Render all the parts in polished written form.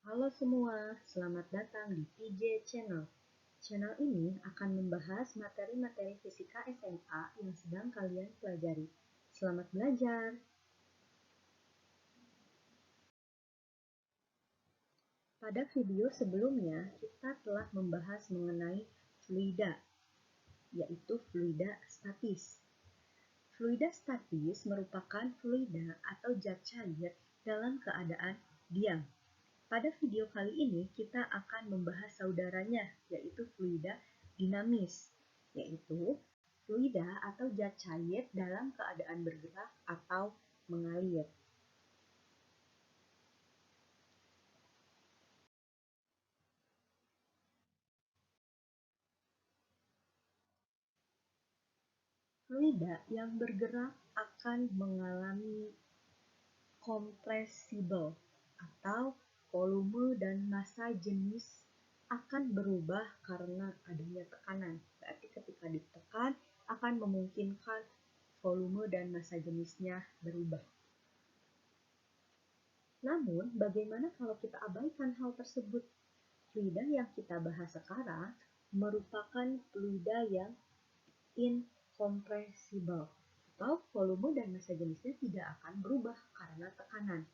Halo semua, selamat datang di PJ Channel. Channel ini akan membahas materi-materi fisika SMA yang sedang kalian pelajari. Selamat belajar! Pada video sebelumnya, kita telah membahas mengenai fluida, yaitu fluida statis. Fluida statis merupakan fluida atau zat cair dalam keadaan diam. Pada video kali ini kita akan membahas saudaranya, yaitu fluida dinamis, yaitu fluida atau zat cair dalam keadaan bergerak atau mengalir. Fluida yang bergerak akan mengalami compressible atau volume dan massa jenis akan berubah karena adanya tekanan. Berarti ketika ditekan akan memungkinkan volume dan massa jenisnya berubah. Namun, bagaimana kalau kita abaikan hal tersebut? Fluida yang kita bahas sekarang merupakan fluida yang incompressible atau volume dan massa jenisnya tidak akan berubah karena tekanan,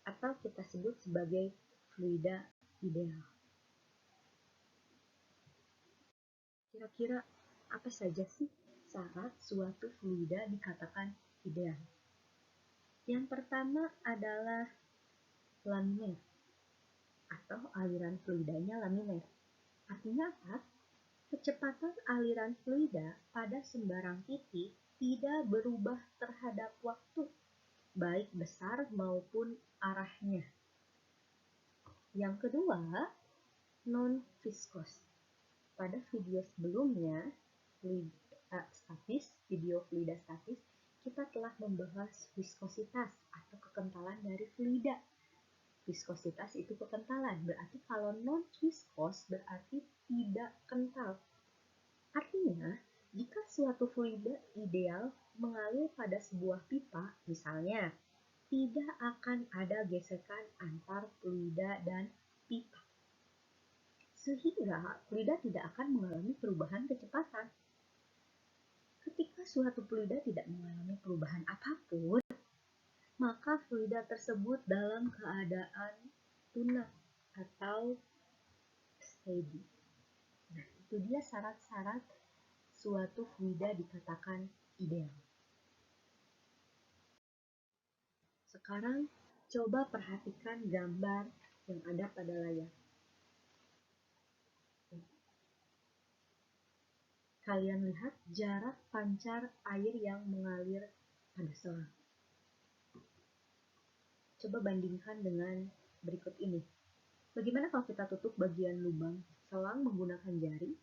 atau kita sebut sebagai fluida ideal. Kira-kira apa saja sih syarat suatu fluida dikatakan ideal? Yang pertama adalah laminer atau aliran fluidanya laminer. Artinya apa? Kecepatan aliran fluida pada sembarang titik tidak berubah terhadap waktu, baik besar maupun arahnya. Yang kedua, non-viskos. Pada video sebelumnya, video fluida statis, kita telah membahas viskositas atau kekentalan dari fluida. Viskositas itu kekentalan, berarti kalau non-viskos berarti tidak kental. Artinya, jika suatu fluida ideal mengalir pada sebuah pipa, misalnya, tidak akan ada gesekan antar fluida dan pipa. Sehingga fluida tidak akan mengalami perubahan kecepatan. Ketika suatu fluida tidak mengalami perubahan apapun, maka fluida tersebut dalam keadaan tunak atau steady. Nah, itu dia syarat-syarat suatu fluida dikatakan ideal. Sekarang coba perhatikan gambar yang ada pada layar. Kalian lihat jarak pancar air yang mengalir pada selang. Coba bandingkan dengan berikut ini. Bagaimana kalau kita tutup bagian lubang selang menggunakan jari?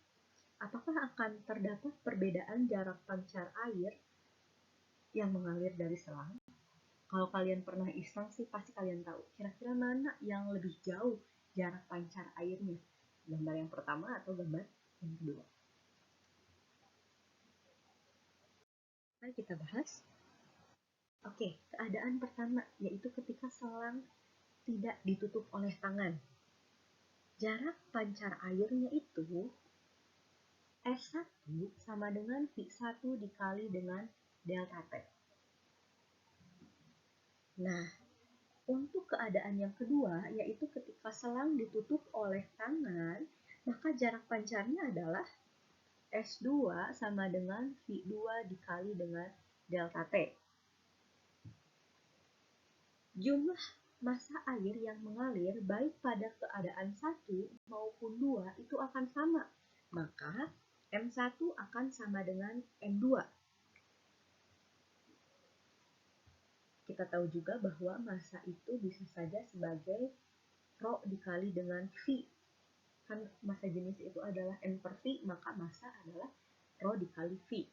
Apakah akan terdapat perbedaan jarak pancar air yang mengalir dari selang? Kalau kalian pernah iseng sih pasti kalian tahu. Kira-kira mana yang lebih jauh jarak pancar airnya? Gambar yang pertama atau gambar yang kedua? Mari kita bahas. Oke, keadaan pertama yaitu ketika selang tidak ditutup oleh tangan. Jarak pancar airnya itu S1 sama dengan V1 dikali dengan delta T. Nah, untuk keadaan yang kedua, yaitu ketika selang ditutup oleh tangan, maka jarak pancarnya adalah S2 sama dengan V2 dikali dengan delta T. Jumlah massa air yang mengalir baik pada keadaan 1 maupun 2 itu akan sama. Maka M1 akan sama dengan M2. Kita tahu juga bahwa massa itu bisa saja sebagai Rho dikali dengan V. Kan massa jenis itu adalah N per V, maka massa adalah Rho dikali V.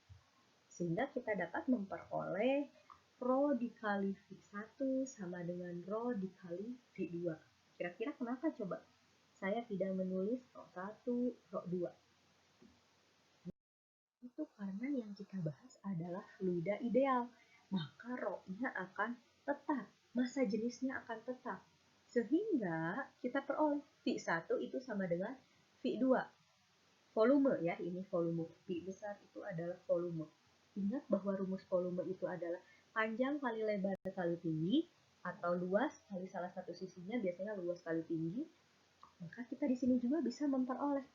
Sehingga kita dapat memperoleh Rho dikali V1 sama dengan Rho dikali V2. Kira-kira kenapa coba saya tidak menulis Rho 1, Rho 2? Itu karena yang kita bahas adalah fluida ideal. Maka Rho-nya akan tetap, massa jenisnya akan tetap. Sehingga kita peroleh V1 itu sama dengan V2. Volume ya, ini volume. V besar itu adalah volume. Ingat bahwa rumus volume itu adalah panjang kali lebar kali tinggi, atau luas kali salah satu sisinya, biasanya luas kali tinggi. Maka kita di sini juga bisa memperoleh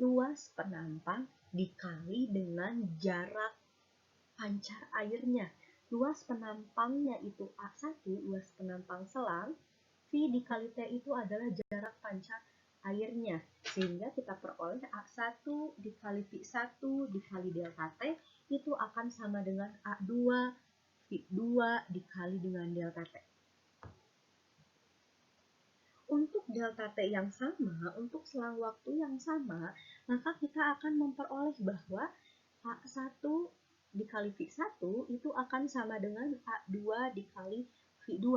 luas penampang dikali dengan jarak pancar airnya. Luas penampangnya itu A1, luas penampang selang, V dikali T itu adalah jarak pancar airnya. Sehingga kita peroleh A1 dikali V1 dikali delta T itu akan sama dengan A2 V2 dikali dengan delta T. Untuk delta T yang sama, untuk selang waktu yang sama, maka kita akan memperoleh bahwa A1 dikali V1 itu akan sama dengan A2 dikali V2.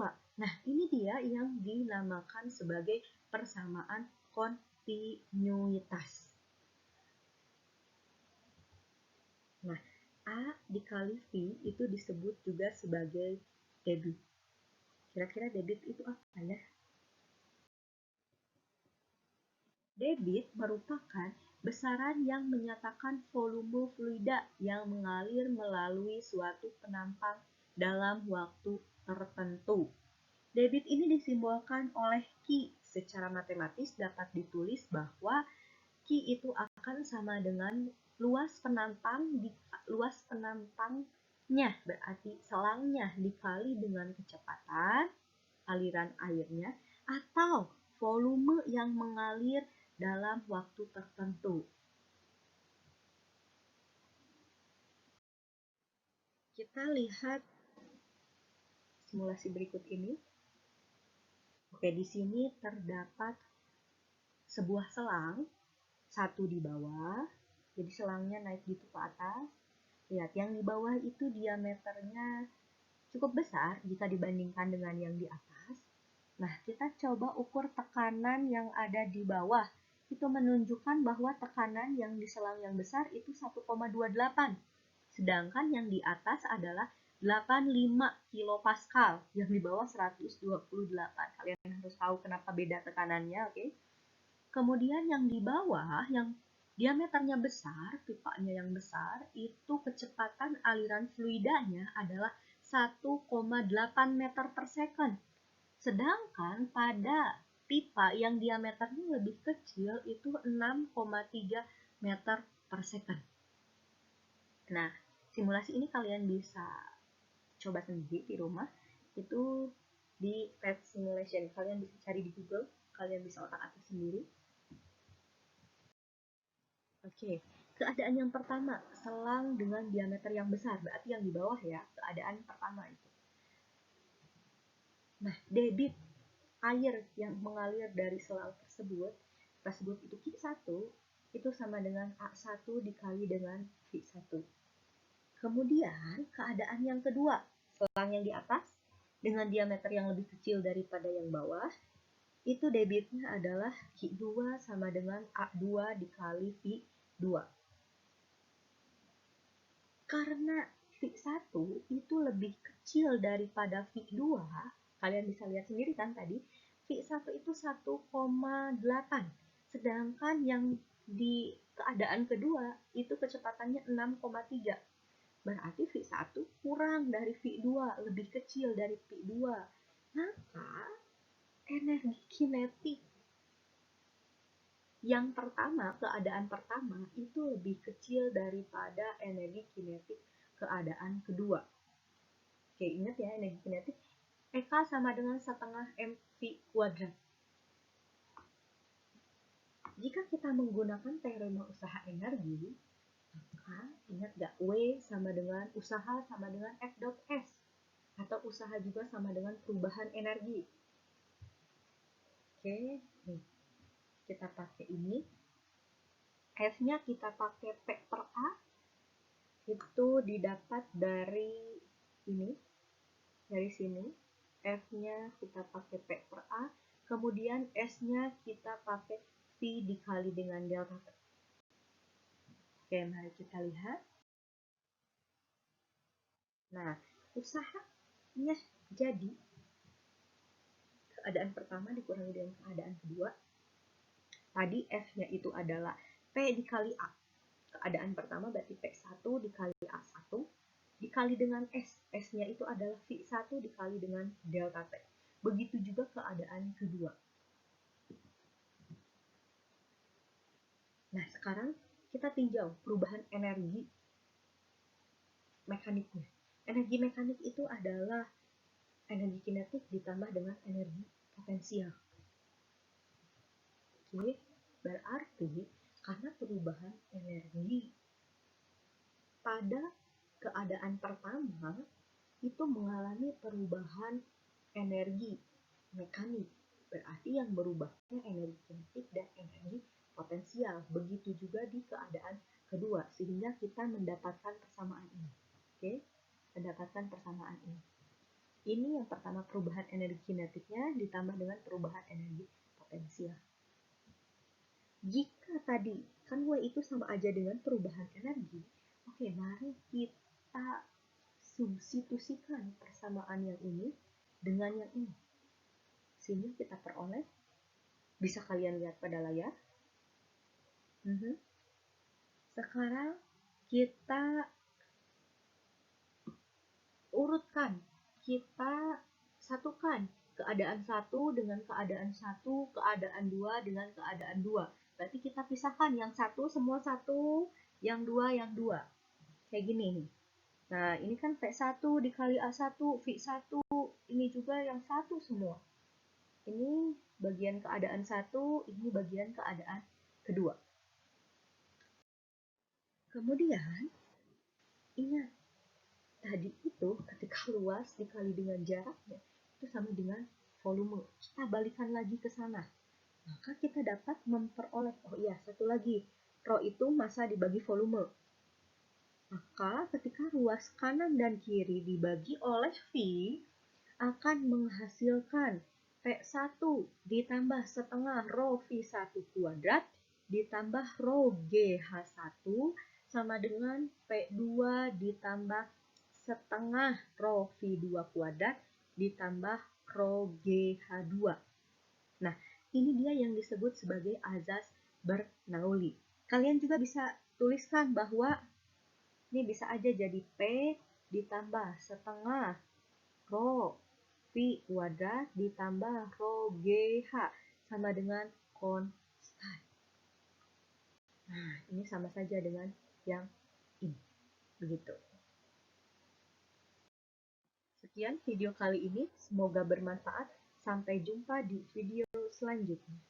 Nah, ini dia yang dinamakan sebagai persamaan kontinuitas. Nah, A dikali V itu disebut juga sebagai debit. Kira-kira debit itu apa ya? Debit merupakan besaran yang menyatakan volume fluida yang mengalir melalui suatu penampang dalam waktu tertentu. Debit ini disimbolkan oleh Q. Secara matematis dapat ditulis bahwa Q itu akan sama dengan luas penampangnya, berarti selangnya dikali dengan kecepatan aliran airnya atau volume yang mengalir dalam waktu tertentu. Kita lihat simulasi berikut ini. Oke, di sini terdapat sebuah selang, satu di bawah, jadi selangnya naik gitu ke atas. Lihat, yang di bawah itu diameternya cukup besar jika dibandingkan dengan yang di atas. Nah, kita coba ukur tekanan yang ada di bawah. Itu menunjukkan bahwa tekanan yang di selang yang besar itu 1,28. Sedangkan yang di atas adalah 85 kilopascal, yang di bawah 128. Kalian harus tahu kenapa beda tekanannya, oke? Kemudian yang di bawah, yang diameternya besar, pipanya yang besar, itu kecepatan aliran fluidanya adalah 1,8 meter per second. Sedangkan pada pipa yang diameternya lebih kecil itu 6,3 meter per second. Nah, simulasi ini kalian bisa coba sendiri di rumah. Itu di PET Simulation. Kalian bisa cari di Google, kalian bisa otak-atik sendiri. Oke, keadaan yang pertama, selang dengan diameter yang besar, berarti yang di bawah ya, keadaan pertama itu. Nah, debit air yang mengalir dari selang tersebut, kita sebut itu Q1, itu sama dengan A1 dikali dengan V1. Kemudian, keadaan yang kedua, selang yang di atas dengan diameter yang lebih kecil daripada yang bawah, itu debitnya adalah Q2 sama dengan A2 dikali V2. Karena V1 itu lebih kecil daripada V2, kalian bisa lihat sendiri kan tadi, V1 itu 1,8, sedangkan yang di keadaan kedua itu kecepatannya 6,3. Berarti V1 kurang dari V2, lebih kecil dari V2. Maka energi kinetik yang pertama, keadaan pertama itu lebih kecil daripada energi kinetik keadaan kedua. Oke, ingat ya, energi kinetik EK sama dengan setengah mv kuadrat. Jika kita menggunakan teorema usaha energi, maka ingat gak, W sama dengan usaha sama dengan F dot S, atau usaha juga sama dengan perubahan energi. Oke, nih kita pakai ini. F-nya kita pakai P per A, itu didapat dari ini, dari sini. F-nya kita pakai P per A, kemudian S-nya kita pakai V dikali dengan delta T. Oke, mari kita lihat. Nah, usahanya jadi keadaan pertama dikurangi dengan keadaan kedua. Tadi F-nya itu adalah P dikali A. Keadaan pertama berarti P1 dikali A1 dikali dengan S. S-nya itu adalah V1 dikali dengan delta T. Begitu juga keadaan kedua. Nah, sekarang kita tinjau perubahan energi mekaniknya. Energi mekanik itu adalah energi kinetik ditambah dengan energi potensial. Oke, berarti karena perubahan energi pada keadaan pertama itu mengalami perubahan energi mekanik. Berarti yang berubahnya energi kinetik dan energi potensial. Begitu juga di keadaan kedua, sehingga kita mendapatkan persamaan ini. Oke, mendapatkan persamaan ini. Ini yang pertama, perubahan energi kinetiknya ditambah dengan perubahan energi potensial. Jika tadi kan W itu sama aja dengan perubahan energi, oke, mari kita substitusikan persamaan yang ini dengan yang ini. Sini kita peroleh, bisa kalian lihat pada layar. Sekarang kita urutkan, kita satukan keadaan 1 dengan keadaan 1, keadaan 2 dengan keadaan 2. Berarti kita pisahkan yang 1 semua 1, yang 2 yang 2. Kayak gini nih. Nah, ini kan P1 dikali A1, V1, ini juga yang 1 semua. Ini bagian keadaan 1, ini bagian keadaan kedua. Kemudian, ingat, tadi itu ketika luas dikali dengan jaraknya, itu sama dengan volume. Kita balikan lagi ke sana. Maka kita dapat memperoleh, oh iya, satu lagi, Rho itu massa dibagi volume. Maka ketika ruas kanan dan kiri dibagi oleh V, akan menghasilkan P1 ditambah setengah Rho V1 kuadrat ditambah Rho GH1 sama dengan P2 ditambah setengah Rho V2 kuadrat ditambah Rho GH2. Nah, ini dia yang disebut sebagai azas Bernoulli. Kalian juga bisa tuliskan bahwa ini bisa aja jadi P ditambah setengah Rho V kuadrat ditambah Rho GH sama dengan konstan. Nah, ini sama saja dengan yang ini. Begitu. Sekian video kali ini, semoga bermanfaat. Sampai jumpa di video selanjutnya.